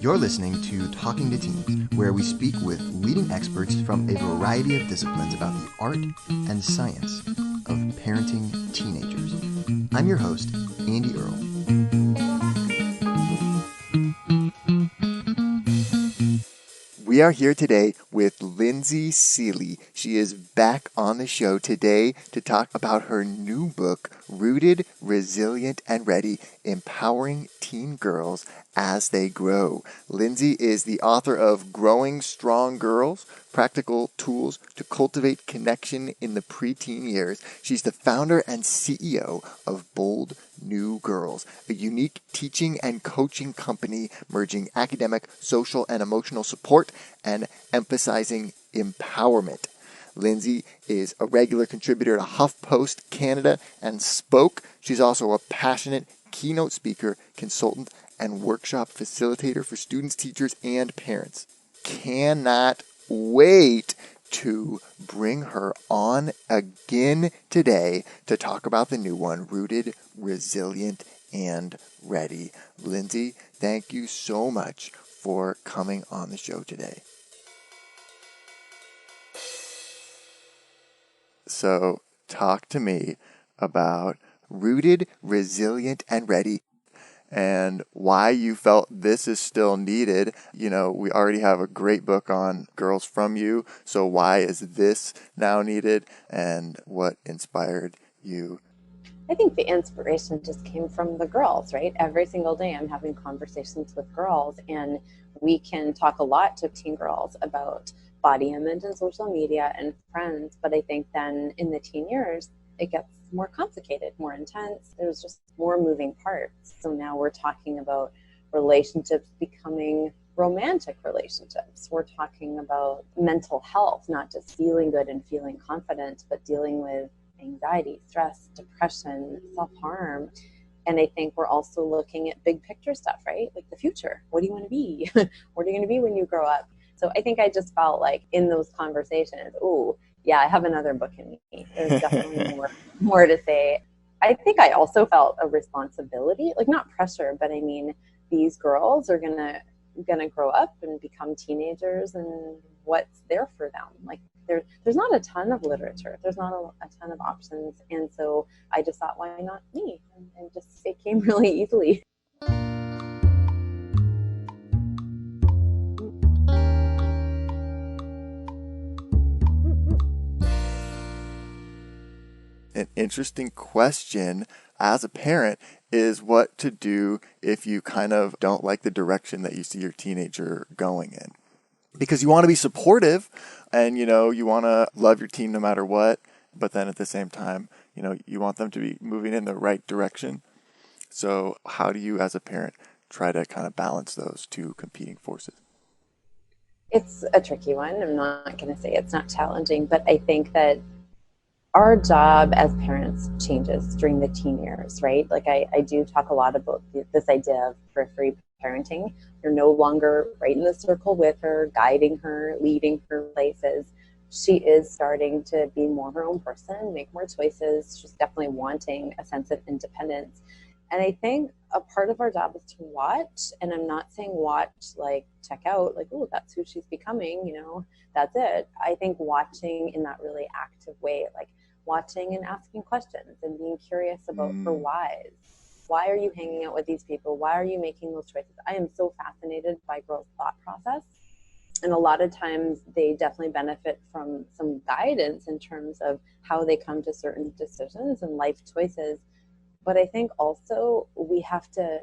You're listening to Talking to Teens, where we speak with leading experts from a variety of disciplines about the art and science of parenting teenagers. I'm your host, Andy Earle. We are here today with Lindsey Sealey. She is back on the show today to talk about her new book, Rooted, Resilient, and Ready, Empowering Teen Girls as They Grow. Lindsey is the author of Growing Strong Girls, Practical Tools to Cultivate Connection in the Preteen Years. She's the founder and CEO of Bold New Girls, a unique teaching and coaching company merging academic, social, and emotional support and emphasizing empowerment. Lindsey is a regular contributor to HuffPost Canada and Spoke. She's also a passionate keynote speaker, consultant, and workshop facilitator for students, teachers, and parents. Cannot wait to bring her on again today to talk about the new one, Rooted, Resilient, and Ready. Lindsey, thank you so much for coming on the show today. So, talk to me about Rooted, Resilient, and Ready, and why you felt this is still needed. You know, we already have a great book on girls from you, so why is this now needed, and what inspired you? I think the inspiration just came from the girls, right? Every single day I'm having conversations with girls, and we can talk a lot to teen girls about body image and social media and friends, but I think then in the teen years, it gets more complicated, more intense. There's just more moving parts. So now we're talking about relationships becoming romantic relationships. We're talking about mental health, not just feeling good and feeling confident, but dealing with anxiety, stress, depression, self-harm. And I think we're also looking at big picture stuff, right? Like the future. What do you want to be? What are you going to be when you grow up? So I think I just felt like in those conversations, oh, yeah, I have another book in me. There's definitely more to say. I think I also felt a responsibility, like not pressure, but I mean, these girls are gonna grow up and become teenagers, and what's there for them? Like there's not a ton of literature. There's not a ton of options, and so I just thought, why not me? And just it came really easily. An interesting question as a parent is what to do if you kind of don't like the direction that you see your teenager going in. Because you want to be supportive and, you want to love your teen no matter what, but then at the same time, you want them to be moving in the right direction. So how do you as a parent try to kind of balance those two competing forces? It's a tricky one. I'm not going to say it's not challenging, but I think that our job as parents changes during the teen years, right? Like I do talk a lot about this idea of periphery parenting. You're no longer right in the circle with her, guiding her, leading her places. She is starting to be more her own person, make more choices. She's definitely wanting a sense of independence. And I think a part of our job is to watch, and I'm not saying watch like check out, like, oh, that's who she's becoming, that's it. I think watching in that really active way, like watching and asking questions and being curious about her whys. Why are you hanging out with these people? Why are you making those choices? I am so fascinated by girls' thought process. And a lot of times they definitely benefit from some guidance in terms of how they come to certain decisions and life choices. But I think also we have to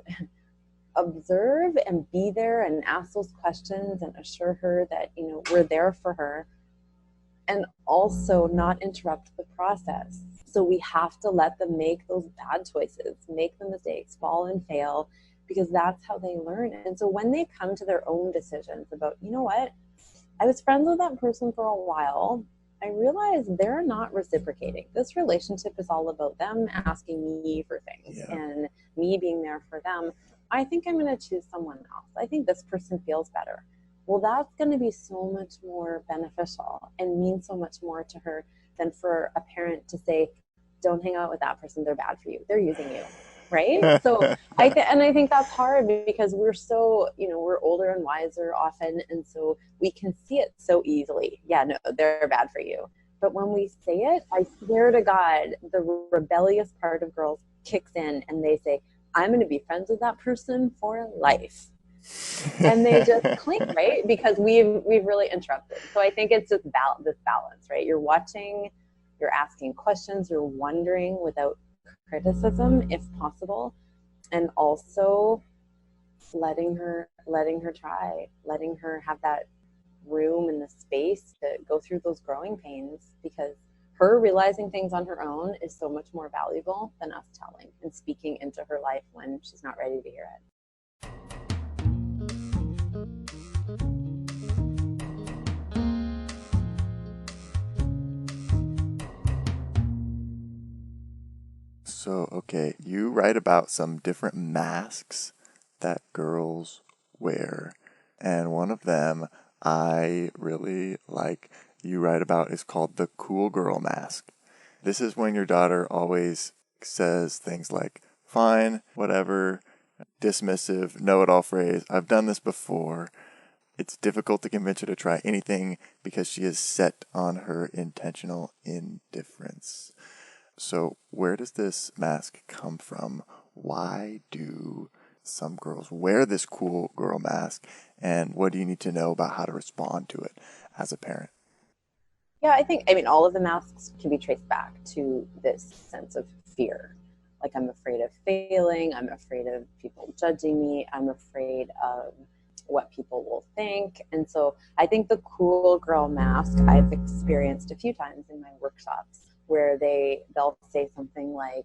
observe and be there and ask those questions and assure her that, we're there for her, and also not interrupt the process. So we have to let them make those bad choices, make the mistakes, fall and fail, because that's how they learn. And so when they come to their own decisions about, you know what, I was friends with that person for a while, I realized they're not reciprocating. This relationship is all about them asking me for things and me being there for them. I think I'm going to choose someone else. I think this person feels better. Well, that's going to be so much more beneficial and mean so much more to her than for a parent to say, don't hang out with that person. They're bad for you. They're using you. right? So and I think that's hard because we're so, we're older and wiser often, and so we can see it so easily. Yeah, no, they're bad for you. But when we say it, I swear to God, the rebellious part of girls kicks in and they say, I'm going to be friends with that person for life. And they just cling, right? Because we've really interrupted. So I think it's just this balance, right? You're watching, you're asking questions, you're wondering without criticism if possible, and also letting her try, letting her have that room and the space to go through those growing pains, because her realizing things on her own is so much more valuable than us telling and speaking into her life when she's not ready to hear it. So, okay, you write about some different masks that girls wear, and one of them I really like you write about is called the cool girl mask. This is when your daughter always says things like, fine, whatever, dismissive, know-it-all phrase, I've done this before. It's difficult to convince her to try anything because she is set on her intentional indifference. So where does this mask come from? Why do some girls wear this cool girl mask? And what do you need to know about how to respond to it as a parent? Yeah, I mean, all of the masks can be traced back to this sense of fear. Like, I'm afraid of failing, I'm afraid of people judging me, I'm afraid of what people will think. And so I think the cool girl mask I've experienced a few times in my workshops where they'll say something like,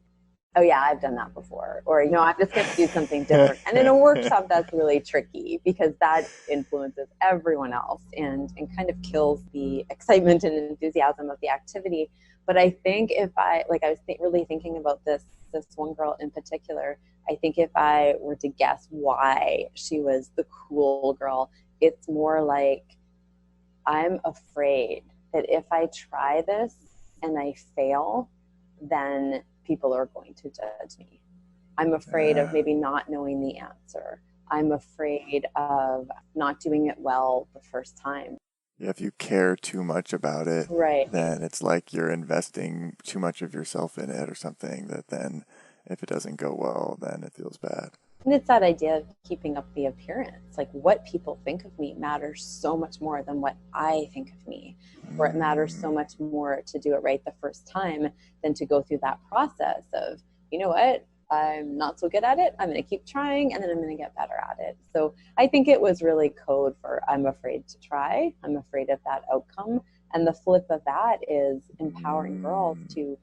oh yeah, I've done that before, or I'm just going to do something different. And in a workshop, that's really tricky because that influences everyone else and kind of kills the excitement and enthusiasm of the activity. But I think if I was really thinking about this one girl in particular, I think if I were to guess why she was the cool girl, it's more like, I'm afraid that if I try this and I fail, then people are going to judge me. I'm afraid of maybe not knowing the answer. I'm afraid of not doing it well the first time. Yeah, if you care too much about it, Right. then it's like you're investing too much of yourself in it or something that then if it doesn't go well, then it feels bad. And it's that idea of keeping up the appearance. Like, what people think of me matters so much more than what I think of me. Or it matters so much more to do it right the first time than to go through that process of, you know what, I'm not so good at it, I'm going to keep trying, and then I'm going to get better at it. So I think it was really code for, I'm afraid to try, I'm afraid of that outcome. And the flip of that is empowering girls to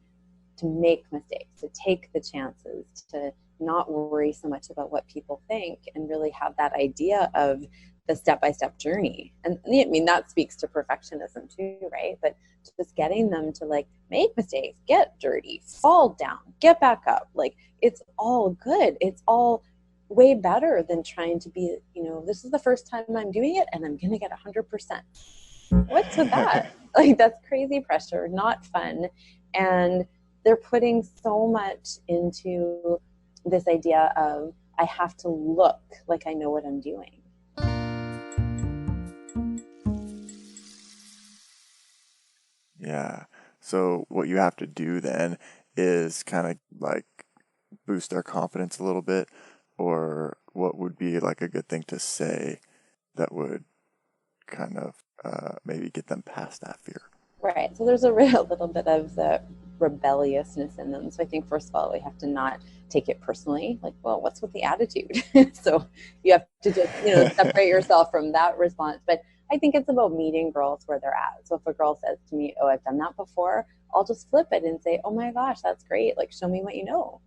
make mistakes, to take the chances, to not worry so much about what people think, and really have that idea of the step-by-step journey. And I mean, that speaks to perfectionism too, right? But just getting them to make mistakes, get dirty, fall down, get back up. Like, it's all good. It's all way better than trying to be, this is the first time I'm doing it and I'm going to get 100%. What's with that? That's crazy pressure, not fun. And they're putting so much into this idea of, I have to look like I know what I'm doing. Yeah. So what you have to do then is kind of boost their confidence a little bit, or what would be a good thing to say that would kind of maybe get them past that fear. Right. So there's a little bit of the rebelliousness in them. So I think, first of all, we have to not take it personally. Like, well, what's with the attitude? So you have to just, separate yourself from that response. But I think it's about meeting girls where they're at. So if a girl says to me, oh, I've done that before, I'll just flip it and say, oh my gosh, that's great. Show me what you know.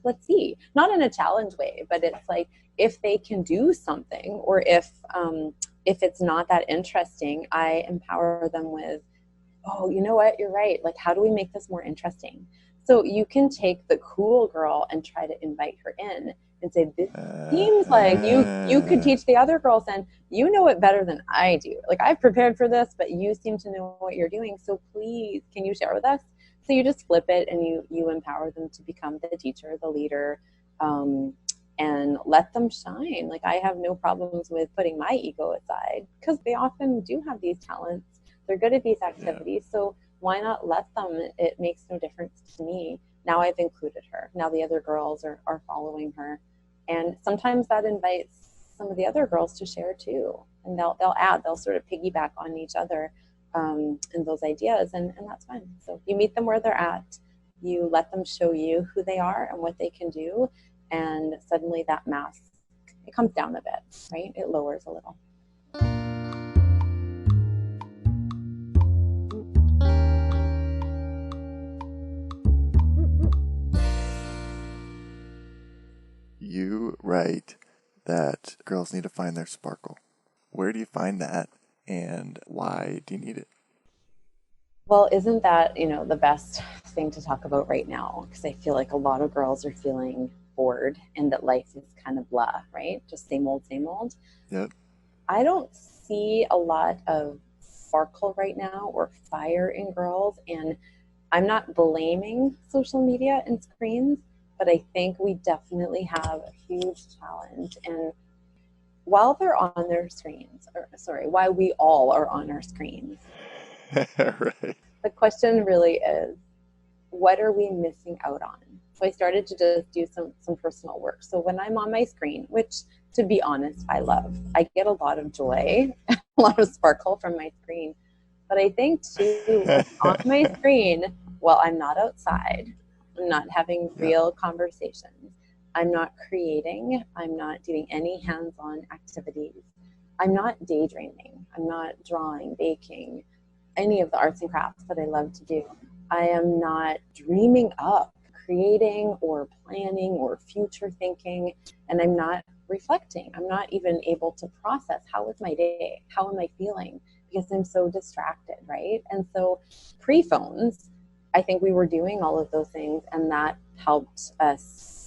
Let's see. Not in a challenge way, but it's like, if they can do something, or if it's not that interesting, I empower them with, oh, you know what, you're right. How do we make this more interesting? So you can take the cool girl and try to invite her in and say, this seems like you could teach the other girls, and you know it better than I do. I've prepared for this, but you seem to know what you're doing. So please, can you share with us? So you just flip it and you empower them to become the teacher, the leader, um, and let them shine. Like I have no problems with putting my ego aside because they often do have these talents. They're good at these activities. So why not let them? It makes no difference to me. Now I've included her. Now the other girls are following her. And sometimes that invites some of the other girls to share too. And they'll sort of piggyback on each other and those ideas, and that's fine. So you meet them where they're at, you let them show you who they are and what they can do, and suddenly that mask, it comes down a bit, right? It lowers a little. You write that girls need to find their sparkle. Where do you find that, and why do you need it? Well, isn't that, the best thing to talk about right now? Because I feel like a lot of girls are feeling bored and that life is kind of blah, right? Just same old, same old. Yep. I don't see a lot of sparkle right now or fire in girls. And I'm not blaming social media and screens, but I think we definitely have a huge challenge. And while they're on their screens, or sorry, while we all are on our screens, Right. the question really is, what are we missing out on? So I started to just do some personal work. So when I'm on my screen, which to be honest, I love, I get a lot of joy, a lot of sparkle from my screen. But I think too, like on my screen, well, I'm not outside. I'm not having Yeah. real conversations. I'm not creating. I'm not doing any hands-on activities. I'm not daydreaming. I'm not drawing, baking, any of the arts and crafts that I love to do. I am not dreaming up, creating or planning or future thinking, and I'm not reflecting. I'm not even able to process how was my day? How am I feeling? Because I'm so distracted, right? And so pre phones, I think we were doing all of those things, and that helped us,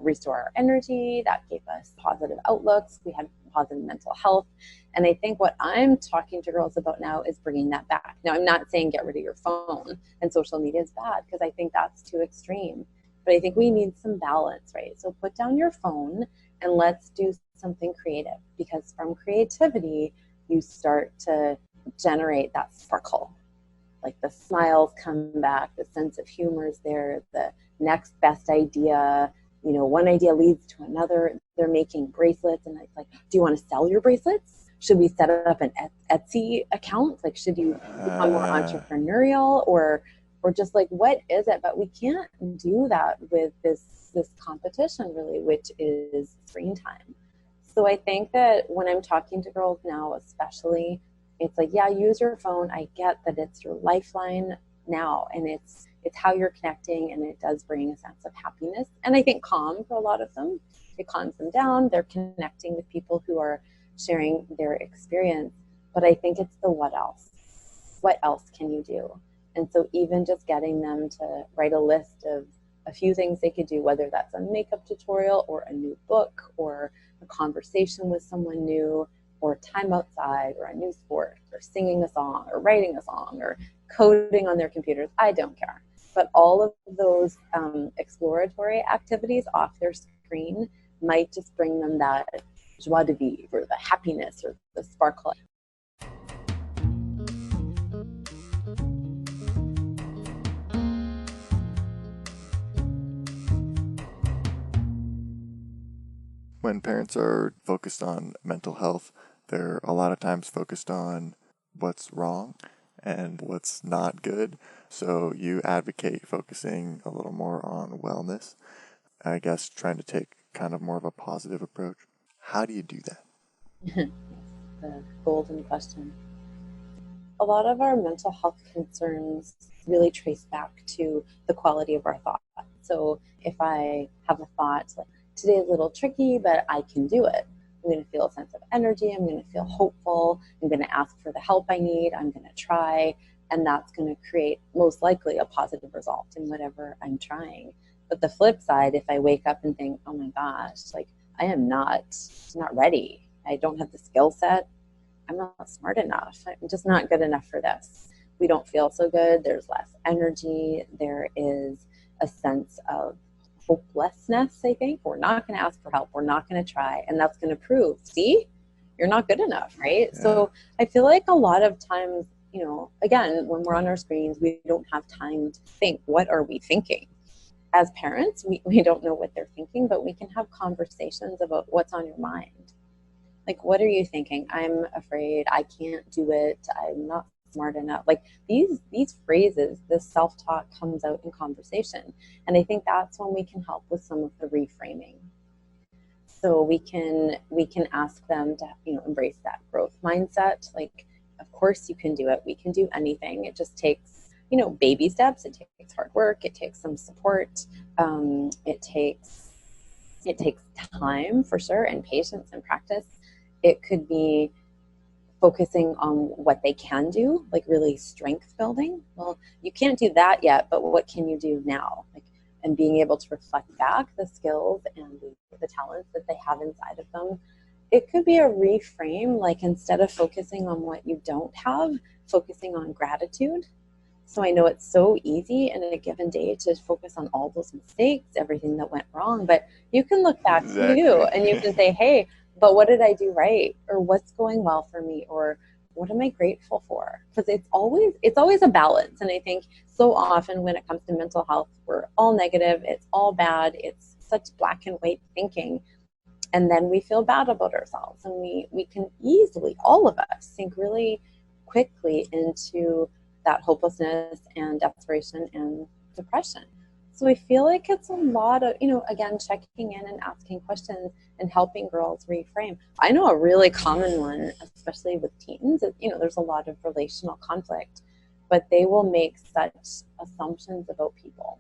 restore our energy. That gave us positive outlooks. We had positive mental health. And I think what I'm talking to girls about now is bringing that back. Now, I'm not saying get rid of your phone and social media is bad, because I think that's too extreme. But I think we need some balance, right? So put down your phone and let's do something creative, because from creativity, you start to generate that sparkle. Like the smiles come back, the sense of humor is there, the next best idea. One idea leads to another. They're making bracelets, and it's like, do you want to sell your bracelets? Should we set up an Etsy account? Like, should you become more entrepreneurial, or just like, what is it? But we can't do that with this competition, really, which is screen time. So I think that when I'm talking to girls now, especially, it's like, yeah, use your phone. I get that it's your lifeline now, and it's how you're connecting, and it does bring a sense of happiness, and I think calm for a lot of them. It calms them down. They're connecting with people who are sharing their experience. But I think it's the what else. What else can you do? And so even just getting them to write a list of a few things they could do, whether that's a makeup tutorial or a new book or a conversation with someone new, or time outside, or a new sport, or singing a song, or writing a song, or coding on their computers. I don't care. But all of those exploratory activities off their screen might just bring them that joie de vivre, or the happiness, or the sparkle. When parents are focused on mental health, they're a lot of times focused on what's wrong and what's not good. So you advocate focusing a little more on wellness, I guess trying to take kind of more of a positive approach. How do you do that? The golden question. A lot of our mental health concerns really trace back to the quality of our thought. So if I have a thought like, today is a little tricky, but I can do it, I'm going to feel a sense of energy. I'm going to feel hopeful. I'm going to ask for the help I need. I'm going to try. And that's going to create most likely a positive result in whatever I'm trying. But the flip side, if I wake up and think, oh my gosh, like I am not ready. I don't have the skill set. I'm not smart enough. I'm just not good enough for this. we don't feel so good. There's less energy. There is a sense of hopelessness, I think. We're not going to ask for help. We're not going to try. And that's going to prove, see, you're not good enough, right? Yeah. So I feel like a lot of times, you know, again, when we're on our screens, we don't have time to think, what are we thinking? As parents, we don't know what they're thinking, but we can have conversations about what's on your mind. Like, what are you thinking? I'm afraid, I can't do it, I'm not smart enough. Like these phrases, this self-talk comes out in conversation. And I think that's when we can help with some of the reframing. So we can ask them to, you know, embrace that growth mindset. Like, of course you can do it. We can do anything. It just takes, you know, baby steps. It takes hard work. It takes some support. It takes time for sure, and patience and practice. It could be focusing on what they can do, like really strength building. Well, you can't do that yet, but what can you do now? Like, and being able to reflect back the skills and the talents that they have inside of them. It could be a reframe, like instead of focusing on what you don't have, focusing on gratitude. So I know it's so easy in a given day to focus on all those mistakes, everything that went wrong, but you can look back to you and you can say, hey, but what did I do right? Or what's going well for me? Or what am I grateful for? Because it's always a balance. And I think so often when it comes to mental health, we're all negative, it's all bad, it's such black and white thinking. And then we feel bad about ourselves. And we can easily, all of us, sink really quickly into that hopelessness and desperation and depression. So I feel like it's a lot of, you know, again, checking in and asking questions and helping girls reframe. I know a really common one, especially with teens, is, you know, there's a lot of relational conflict, but they will make such assumptions about people.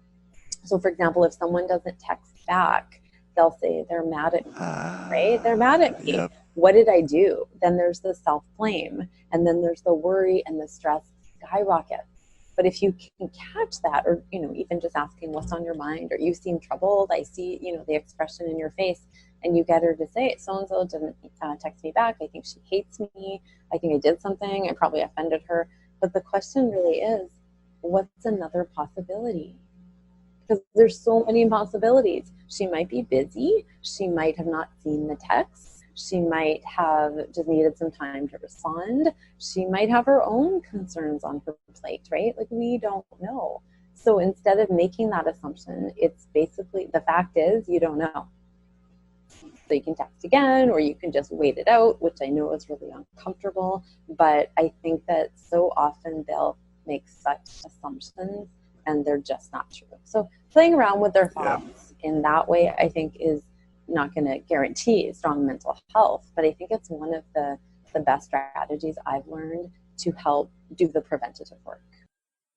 So for example, if someone doesn't text back, they'll say they're mad at me, right? They're mad at me. Yep. What did I do? Then there's the self-blame, and then there's the worry and the stress skyrockets. But if you can catch that, or, you know, even just asking what's on your mind, or you seem troubled, I see, you know, the expression in your face, and you get her to say, so-and-so didn't text me back. I think she hates me. I think I did something. I probably offended her. But the question really is, what's another possibility? Because there's so many possibilities. She might be busy. She might have not seen the text. She might have just needed some time to respond. She might have her own concerns on her plate, right? Like, we don't know. So instead of making that assumption, it's basically, the fact is, you don't know. So you can text again, or you can just wait it out, which I know is really uncomfortable. But I think that so often they'll make such assumptions and they're just not true. So playing around with their thoughts in that way, I think, is not going to guarantee strong mental health, but I think it's one of the best strategies I've learned to help do the preventative work.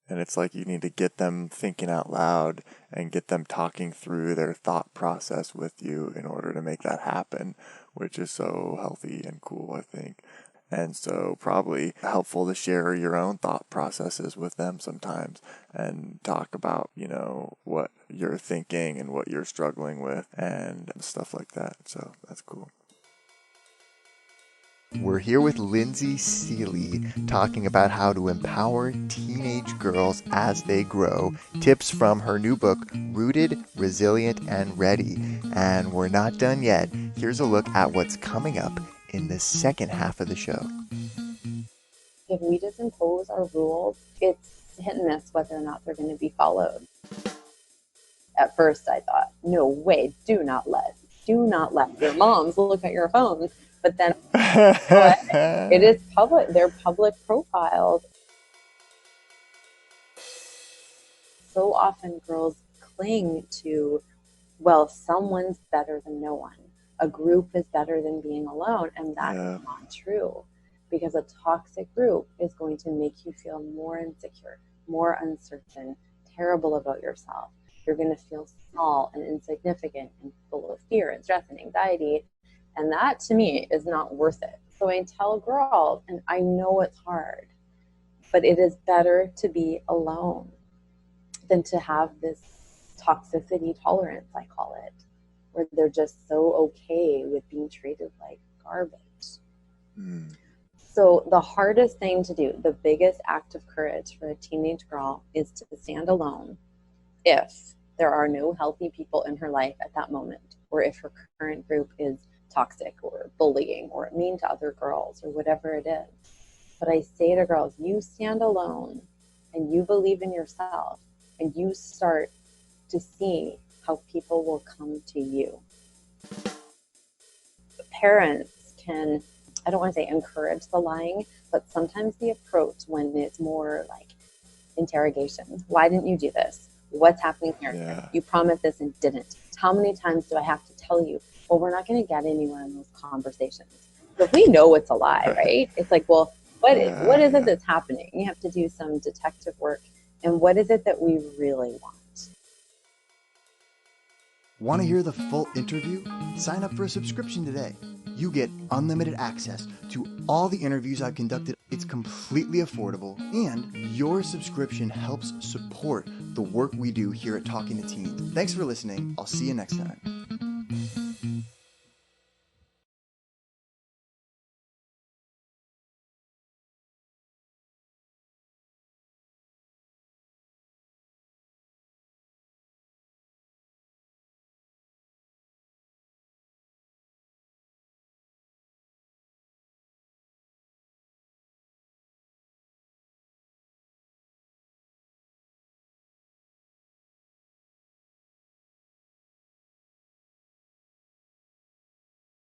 And it's like you need to get them thinking out loud and get them talking through their thought process with you in order to make that happen, which is so healthy and cool, I think. And so probably helpful to share your own thought processes with them sometimes and talk about, you know, what you're thinking and what you're struggling with and stuff like that. So that's cool. We're here with Lindsey Sealey talking about how to empower teenage girls as they grow. Tips from her new book, Rooted, Resilient, and Ready. And we're not done yet. Here's a look at what's coming up in the second half of the show. If we just impose our rules, it's hit and miss whether or not they're going to be followed. At first I thought, no way, do not let your moms look at your phones. But then it is public, they're public profiles. So often girls cling to, well, someone's better than no one. A group is better than being alone. And that is not true, because a toxic group is going to make you feel more insecure, more uncertain, terrible about yourself. You're going to feel small and insignificant and full of fear and stress and anxiety. And that, to me, is not worth it. So I tell girls, and I know it's hard, but it is better to be alone than to have this toxicity tolerance, I call it, where they're just so okay with being treated like garbage. So the hardest thing to do, the biggest act of courage for a teenage girl, is to stand alone if there are no healthy people in her life at that moment, or if her current group is toxic or bullying or mean to other girls or whatever it is. But I say to girls, you stand alone and you believe in yourself and you start to see how people will come to you. Parents can, I don't want to say encourage the lying, but sometimes the approach when it's more like interrogation. Why didn't you do this? What's happening here? Yeah. You promised this and didn't. How many times do I have to tell you? Well, we're not going to get anywhere in those conversations. So if we know it's a lie, right? It's like, well, what is it that's happening? You have to do some detective work. And what is it that we really want? Want to hear the full interview? Sign up for a subscription today. You get unlimited access to all the interviews I've conducted. It's completely affordable, and your subscription helps support the work we do here at Talking to Teens. Thanks for listening. I'll see you next time.